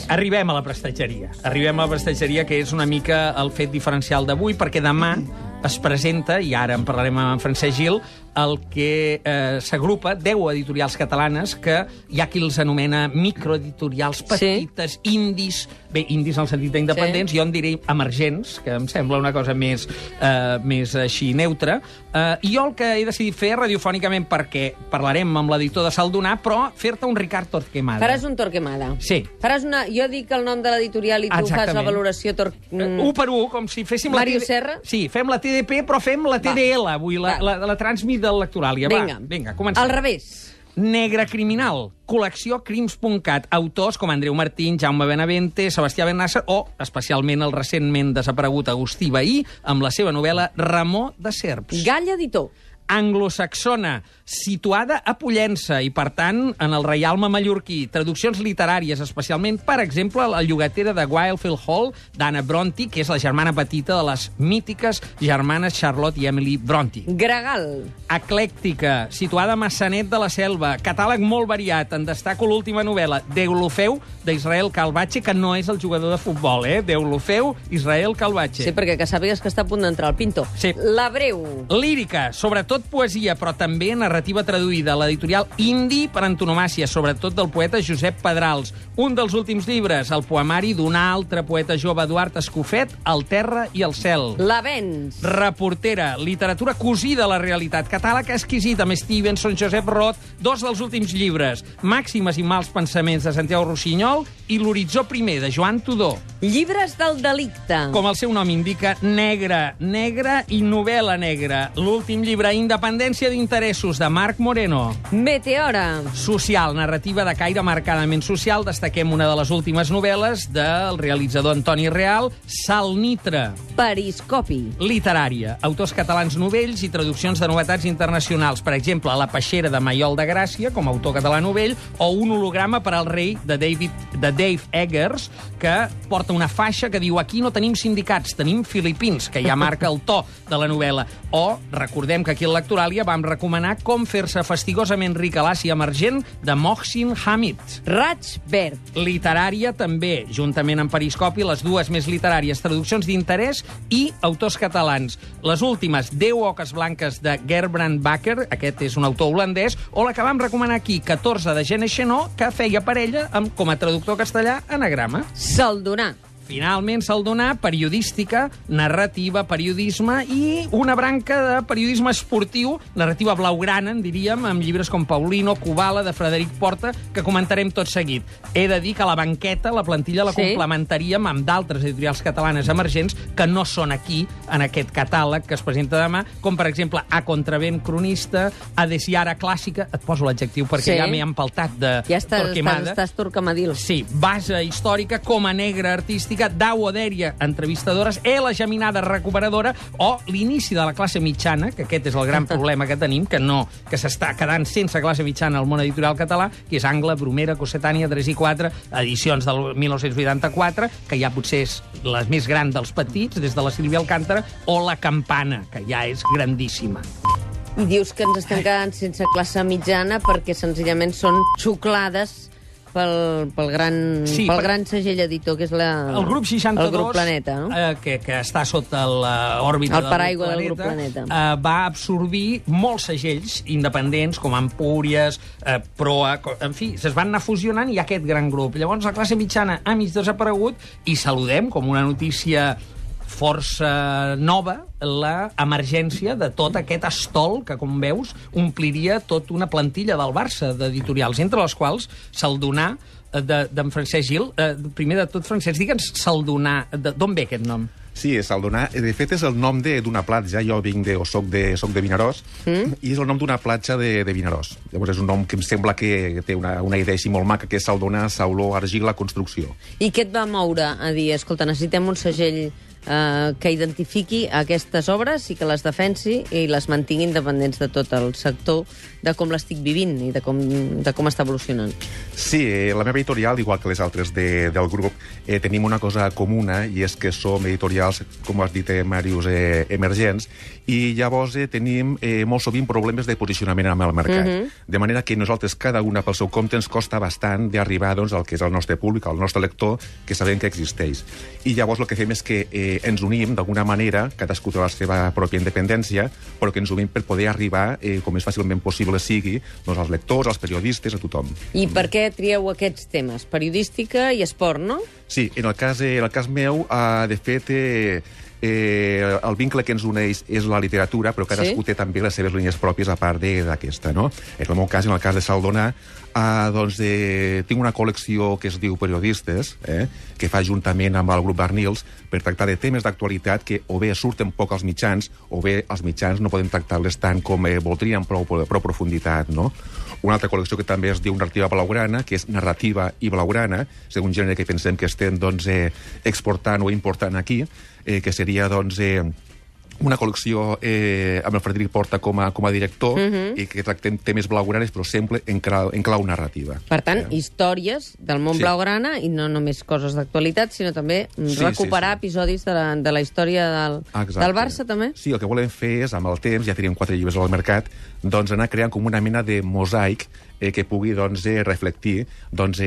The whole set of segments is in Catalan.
Arribem a la prestatgeria. Arribem a la prestatgeria, que és una mica el fet diferencial d'avui, perquè demà es presenta, i ara en parlarem amb en Francesc Gil, el que s'agrupa 10 editorials catalanes que hi ha qui els anomena microeditorials petites, indis, bé, indis en el sentit d'independents, jo en diré emergents, que em sembla una cosa més així neutra. I jo el que he decidit fer radiofònicament, perquè parlarem amb l'editor de Saldonar, però fer-te un Ricard Torquemada. Faràs un Torquemada. Sí. Faràs una... Jo dic el nom de l'editorial i tu fas la valoració... 1 per 1, com si féssim... Mario Serra? Sí, fem la TDP, però fem la TDL avui, la transmit de l'Electoràlia. Vinga, comencem. Al revés. Negre criminal, col·lecció crims.cat, autors com Andreu Martín, Jaume Benavente, Sebastià Bennàsser o, especialment, el recentment desaparegut Agustí Bahí, amb la seva novel·la Ramó de Serps. Gall editor. Anglosaxona, situada a Pollença i, per tant, en el reialme mallorquí. Traduccions literàries, especialment, per exemple, La llogatera de Wildfield Hall, d'Anna Brontë, que és la germana petita de les mítiques germanes Charlotte i Emily Brontë. Gregal. Eclèctica, situada a Massanet de la Selva. Catàleg molt variat. En destaco l'última novel·la, Deulofeu, d'Israel Calvatge, que no és el jugador de futbol, Deulofeu, Israel Calvatge. Sí, perquè que sàpigues que està a punt d'entrar al Pinto. Sí. La Breu. Lírica, sobretot poesia, però també narrativa traduïda. L'editorial Indi per antonomàsia, sobretot del poeta Josep Pedrals. Un dels últims llibres, el poemari d'un altre poeta jove, Eduard Escofet, El terra i el cel. L'Avenç. Reportera, literatura cosida a la realitat. Catàleg exquisit amb Stevenson, Josep Roth, 2 dels últims llibres, Màximes i mals pensaments de Santiago Rossinyol i L'horitzó primer, de Joan Tudor. Llibres del delicte. Com el seu nom indica, negre i novel·la negra. L'últim llibre, Independència d'interessos, de Marc Moreno. Meteora. Social, narrativa de caire marcadament social. Destaquem una de les últimes novel·les del realitzador Antoni Real, Salnitre. Periscopi. Literària, autors catalans novells i traduccions de novetats internacionals. Per exemple, La peixera de Maiol de Gràcia, com a autor català novell, o Un holograma per al rei, de Dave Eggers, que porta una faixa que diu aquí no tenim sindicats, tenim filipins, que ja marca el to de la novel·la. O, recordem que aquí a l'Electoràlia vam recomanar Com fer-se fastigosament ric a l'Àsia emergent, de Mohsin Hamid. Raig verd. Literària també, juntament amb Periscopi, les dues més literàries, traduccions d'interès i autors catalans. Les últimes, 10 oques blanques, de Gerbrand Bakker, aquest és un autor holandès, o la que vam recomanar aquí, 14, de Gene Chenot, que feia parella com a traductor castellà anagrama. Saldonar. Finalment, Saldonar, periodística, narrativa, periodisme i una branca de periodisme esportiu, narrativa blaugrana, en diríem, amb llibres com Paulino, Kubala, de Frederic Porta, que comentarem tot seguit. He de dir que la banqueta, la plantilla, la complementaríem amb d'altres editorials catalanes emergents que no són aquí, en aquest catàleg que es presenta demà, com, per exemple, A Contravent, cronista, A Desiara, clàssica, et poso l'adjectiu perquè ja m'he empaltat de Torquemada. Estàs torquemadil. Sí, base històrica, Coma negra, artística, Dau Odèria, entrevistadores, La geminada, recuperadora, o l'inici de la classe mitjana, que aquest és el gran problema que tenim, que s'està quedant sense classe mitjana al món editorial català, que és Angla, Bromera, Cossetània, 3 i 4, edicions del 1984, que ja potser és la més gran dels petits, des de la Sílvia Alcántara, o La campana, que ja és grandíssima. I dius que ens estem quedant sense classe mitjana perquè senzillament són xuclades pel gran segell editor, que és el grup 62, el grup Planeta, no? que està sota l'òrbita del grup Planeta, va absorbir molts segells independents, com Empúries, Proa, en fi, es van anar fusionant i hi ha aquest gran grup. Llavors la classe mitjana ha mig desaparegut i saludem com una notícia força nova la emergència de tot aquest estol que, com veus, ompliria tota una plantilla del Barça d'editorials, entre les quals Saldonar, d'en Francesc Gil. Primer de tot, Francesc, digue'ns Saldonar, d'on ve aquest nom? Sí, Saldonar, de fet, és el nom d'una platja. Jo soc de Vinaròs, i és el nom d'una platja de Vinaròs. Llavors és un nom que em sembla que té una idea així molt maca, que és Saldonar, sauló, argila, construcció. I què et va moure a dir, escolta, necessitem un segell que identifiqui aquestes obres i que les defensi i les mantingui independents de tot el sector, de com l'estic vivint i de com està evolucionant. Sí, la meva editorial, igual que les altres del grup, tenim una cosa comuna, i és que som editorials, com has dit, Màrius, emergents, i llavors tenim molt sovint problemes de posicionament amb el mercat. De manera que nosaltres, cada una pel seu compte, ens costa bastant d'arribar al que és el nostre públic, al nostre lector, que sabem que existeix. I llavors el que fem és que ens unim d'alguna manera, cadascú té la seva pròpia independència, però que ens unim per poder arribar, com més fàcilment possible sigui, als lectors, als periodistes, a tothom. I per què trieu aquests temes? Periodística i esport, no? Sí, en el cas meu, de fet, el vincle que ens uneix és la literatura, però cadascú té també les seves línies pròpies a part d'aquesta, no? En el meu cas, en el cas de Saldonà, tinc una col·lecció que es diu Periodistes, que fa juntament amb el grup Barnils per tractar de temes d'actualitat que o bé surten poc als mitjans, o bé els mitjans no podem tractar-les tant com voldrien, prou profunditat, no? Una altra col·lecció que també es diu Narrativa Blaugrana, que és narrativa i blaugrana, segons un gènere que pensem que estem exportant o important aquí, que seria una col·lecció amb el Frederic Porta com a director i que tractem temes blaugranes, però sempre en clau narrativa. Per tant, històries del món blaugrana i no només coses d'actualitat, sinó també recuperar episodis de la història del Barça, també? Sí, el que volem fer és, amb el temps, ja tenim 4 llibres al mercat, anar creant com una mena de mosaic que pugui reflectir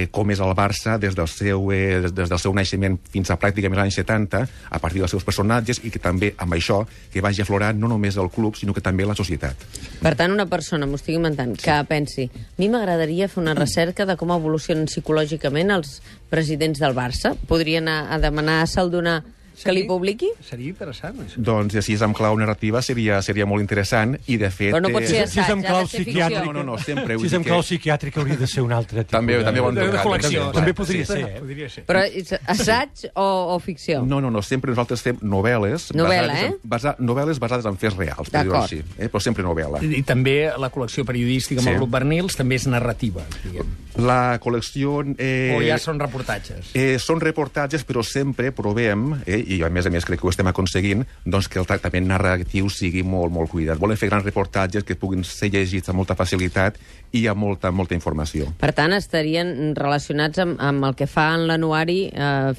com és el Barça des del seu naixement fins a pràcticament els anys 70, a partir dels seus personatges, i que també, amb això, que vagi aflorant no només el club, sinó que també la societat. Per tant, una persona, m'ho estic inventant, que pensi, a mi m'agradaria fer una recerca de com evolucionen psicològicament els presidents del Barça. Podria anar a demanar a Saldonà que li publiqui? Seria interessant, això. Doncs, si és amb clau narrativa, seria molt interessant, i de fet... Però no pot ser Si és amb clau psiquiàtrica. No, sempre... Si és amb clau psiquiàtrica hauria de ser un altre tipus. També ho han tocat. col·lecció. També podria ser. Però assaig o ficció? No, sempre nosaltres fem novel·les... Novel·les basades en fets reals, per dir-ho així. Però sempre novel·la. I també la col·lecció periodística amb el grup Barnils també és narrativa, diguem. La col·lecció... O ja són reportatges? Són reportatges, però sempre provem, i a més crec que ho estem aconseguint, que el tractament narratiu sigui molt, molt cuidat. Volem fer grans reportatges que puguin ser llegits amb molta facilitat i amb molta informació. Per tant, estarien relacionats amb el que fa en l'anuari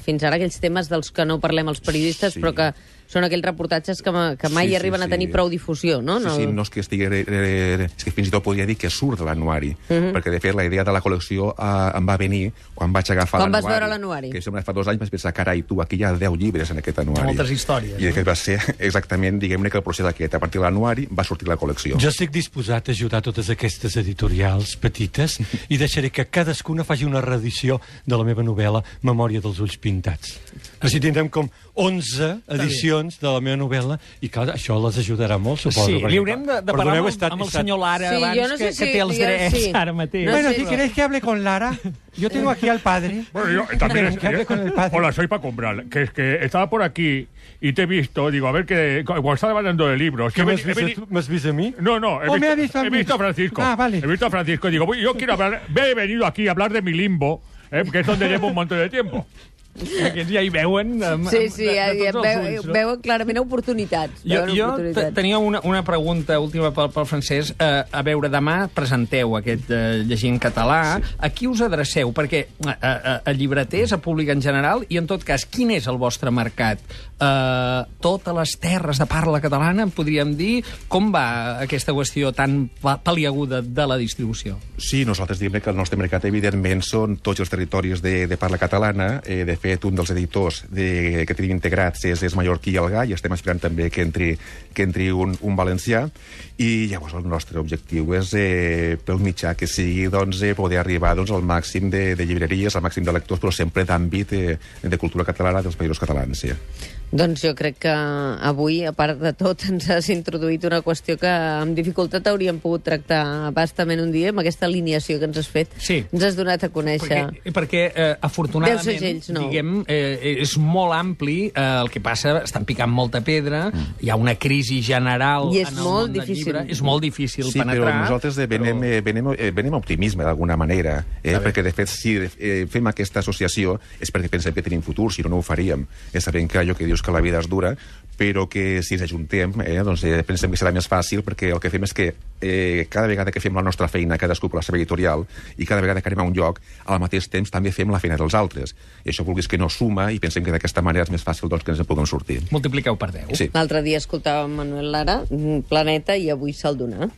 fins ara, aquells temes dels que no parlem els periodistes, però que són aquells reportatges que mai arriben a tenir prou difusió, no? Sí, no és que estigui... És que fins i tot podria dir que surt de l'anuari, perquè, de fet, la idea de la col·lecció em va venir quan vaig agafar l'anuari. Quan vas veure l'anuari? Que fa 2 anys vaig pensar, carai, tu, aquí hi ha 10 llibres en aquest anuari. Moltes històries. I aquest va ser exactament, diguem-ne, que el procés aquest. A partir de l'anuari va sortir la col·lecció. Jo estic disposat a ajudar totes aquestes editorials petites i deixaré que cadascuna faci una reedició de la meva novel·la Memòria dels ulls pintats. Així tindrem com 11 edicions de la meva novel·la i, clar, això les ajudarà molt, suposo. Sí, li haurem de parlar amb el senyor Lara abans, que té els drets ara mateix. Bueno, si queréis que hable con Lara, yo tengo aquí al padre. Bueno, yo también... Que hable con el padre. Hola, soy Paco Umbral, que es que estaba por aquí y te he visto, digo, a ver que... Cuando estaba hablando de libros... ¿Qué me has visto a mí? No, me ha visto a mí. He visto a Francisco. Ah, vale. He visto a Francisco y digo, yo quiero hablar... He venido aquí a hablar de mi limbo, que es donde llevo un montón de tiempo. Aquests ja hi veuen veuen clarament oportunitats. Jo tenia una pregunta última pel Francesc. A veure, demà presenteu aquest llegint català. A qui us adreceu? Perquè a llibreters, a públic en general, i en tot cas, quin és el vostre mercat? Totes les terres de parla catalana, podríem dir? Com va aquesta qüestió tan paliaguda de la distribució? Sí, nosaltres diem que el nostre mercat, evidentment, són tots els territoris de parla catalana. De fet, un dels editors que tenim integrats és mallorquí i Algar, i estem esperant també que entri un valencià, i llavors el nostre objectiu és, pel mitjà que sigui, poder arribar al màxim de llibreries, al màxim de lectors, però sempre d'àmbit de cultura catalana dels països catalans. Sí. Doncs jo crec que avui, a part de tot, ens has introduït una qüestió que amb dificultat hauríem pogut tractar bastament un dia, amb aquesta alineació que ens has fet. Sí. Ens has donat a conèixer... Perquè afortunadament, 10 segells nous. diguem, és molt ampli, el que passa, estan picant molta pedra, hi ha una crisi general I és en el molt món del difícil. llibre, és molt difícil Sí, penetrar. però nosaltres venem optimisme, d'alguna manera, perquè, de fet, si fem aquesta associació és perquè pensem que tenim futur, si no, no ho faríem. Sabem que allò que dius que la vida és dura, però que si ens ajuntem, doncs pensem que serà més fàcil, perquè el que fem és que cada vegada que fem la nostra feina, cadascú per la seva editorial, i cada vegada que anem a un lloc, al mateix temps també fem la feina dels altres. I això vulguis que no suma, i pensem que d'aquesta manera és més fàcil doncs, que ens en puguem sortir. Multipliqueu per 10. Sí. L'altre dia escoltàvem Manuel Lara, Planeta, i avui Saldonà.